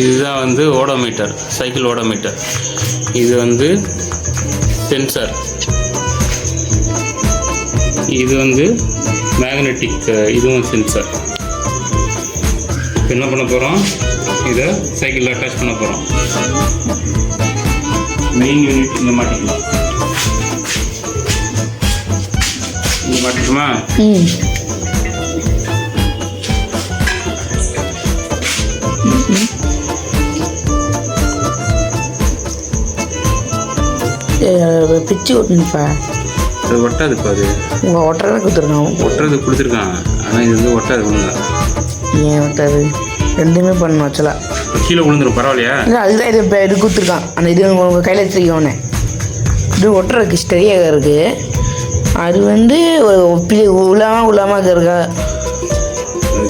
இதுதான் வந்து odometer, cycle odometer. இது வந்து சென்சார். இது வந்து மேக்னெட்டிக், இதுவும் சென்சார். என்ன பண்ண போகிறோம், இதை சைக்கிளில் அட்டாச் பண்ண போகிறோம். மெயின் யூனிட் இங்கே மாட்டிக்கலாம். இங்கே மாட்டிக்குமா? பிச்சு ஒட்டுப்பா. அது ஒட்டாதுப்பா. அது உங்கள் ஒட்டுறதை கொடுத்துருக்கான். ஒட்டுறது கொடுத்துருக்கான், ஆனால் இது வந்து ஒட்டாது. ஒழுங்கா ஏன் ஒட்டாது? ரெண்டுமே பண்ணணும் ஆக்சுவலாக. கீழே விழுந்துடும், பரவாயில்லையா? இல்லை, அதுதான் இது இது கொடுத்துருக்கான். அந்த இது உங்கள் கையில் வச்சுருக்கோன்னே இது ஒட்டுறதுக்கு ஸ்டெடியாக இருக்குது. அது வந்து உள்ளாமல் இருக்கா?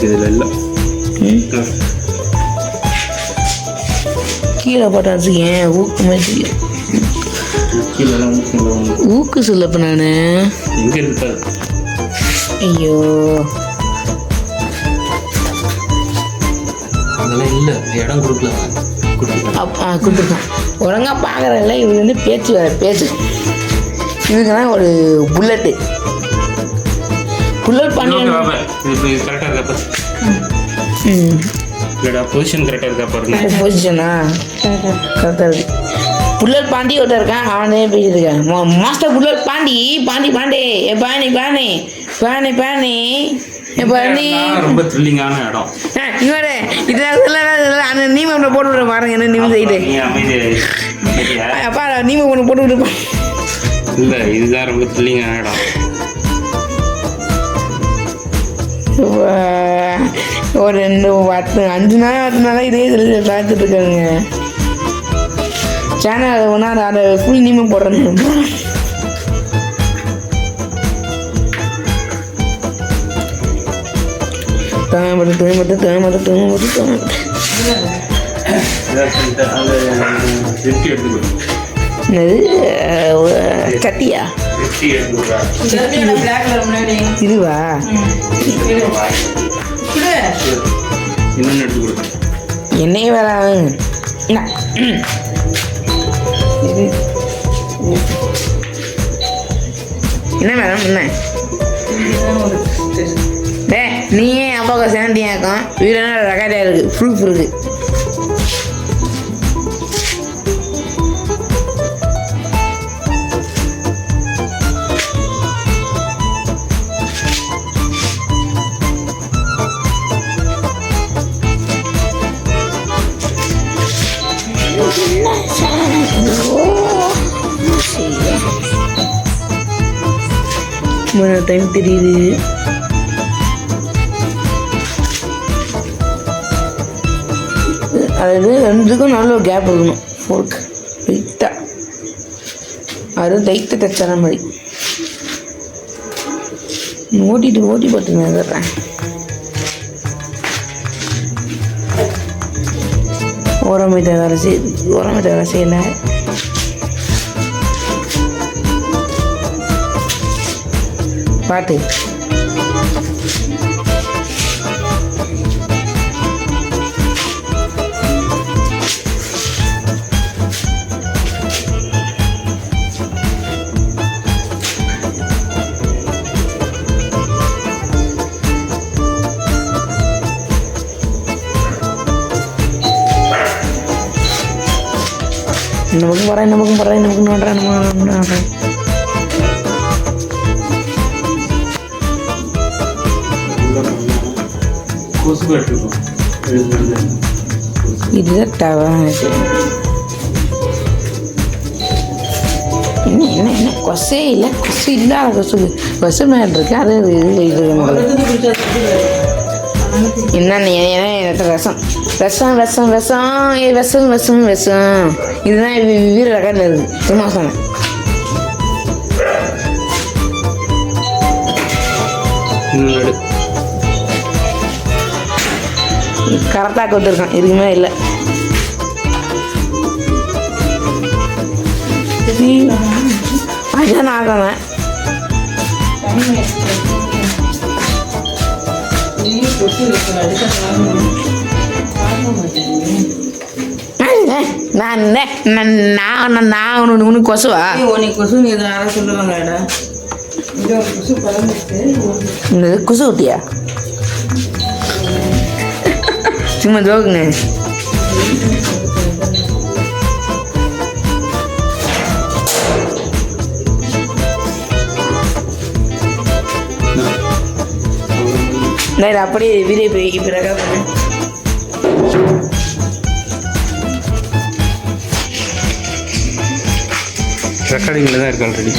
இதில் இல்லை. கீழே போட்டா வச்சுக்கேன். ஊக்கு மாதிரி ஊக்கு சொல்லப்ப நான் எங்கே இருக்காது. ஐயோ, அதெல்லாம் இல்லை, இடம் கொடுக்கல. கொடுத்துருக்கான். ஒழுங்கா பார்க்குறதில்ல. இவங்க வந்து பேச்சு வேறு பேச்சு. இவங்கன்னா ஒரு புல்லட்டு பண்ணி கரெக்டாக இருக்கா? இல்லைடா, பொசிஷன் கரெக்டாக இருக்கா பாருங்க. பொசிஷனா கரெக்டாக இருக்கு. புல்லட் பாண்டி ஒருத்தர் இருக்கான், அவனே பேசிட்டு இருக்கேன். மாஸ்டர் புல்லட் பாண்டி பாண்டி ரொம்ப த்ரில்லிங்கான இடம். இவரு இதெல்லாம் நீம ஒன்று போட்டு விட பாருங்க. என்ன நிமிஷம் ஆகிட்டு அப்பா நீம ஒன்று போட்டு விட்டுப்பா. இல்லை, இதுதான் ரொம்ப த்ரில்லிங்கான இடம். ஒரு 5 நாள் இதே இதில் பார்த்துட்டு இருக்காங்க. சேனல் ஒன்றா அதை ஃபுல் நீமம் போடுறேன்னு சட்டியா இதுவா? என்னையே வேற என்ன மேடம்? என்ன நீயே அப்பாவுக்கு சேண்டியாக்கும். வீடு ரெக்கார்டாக இருக்குது, ப்ரூஃப் இருக்குது. டைம் தெரியுது. அதாவது ரெண்டுக்கும் நல்ல ஒரு கேப் இருக்கணும். ஃபோர்க் லைட்டாக, அது லைட்டாக தச்சான மாதிரி ஓட்டி போட்டு நகர்றேன். ஓரமைத்த வேலை செய்யலை. பாட்டு நமக்கும் போடுறேன். இதுதான் டவரான என்ன கொசே இல்லை, கொசு இல்லாத கொசு மேலே இருக்கு. அது என்னன்னு விஷம் இதுதான் வீர ரகத்தில் இருக்குது. சும்மா சொன்னேன். கரெக்டாக கொடுத்துருக்கான். இதுக்குமே இல்லை. அதுதான் ஆகணும். நான் ஒன்று கொசுவா உனக்கு கொசு நீ யாரும் சொல்லுவாங்கடா இது ஒரு கொசு பறந்துச்சு இந்த குசு ஊட்டியா சும்மா ஜோக்குங்க அப்படியே வீடியோ போய் இப்போ ரெக்கார்ட் பண்ணு ரெக்கார்டிங்கில் தான் இருக்கு ஆல்ரெடி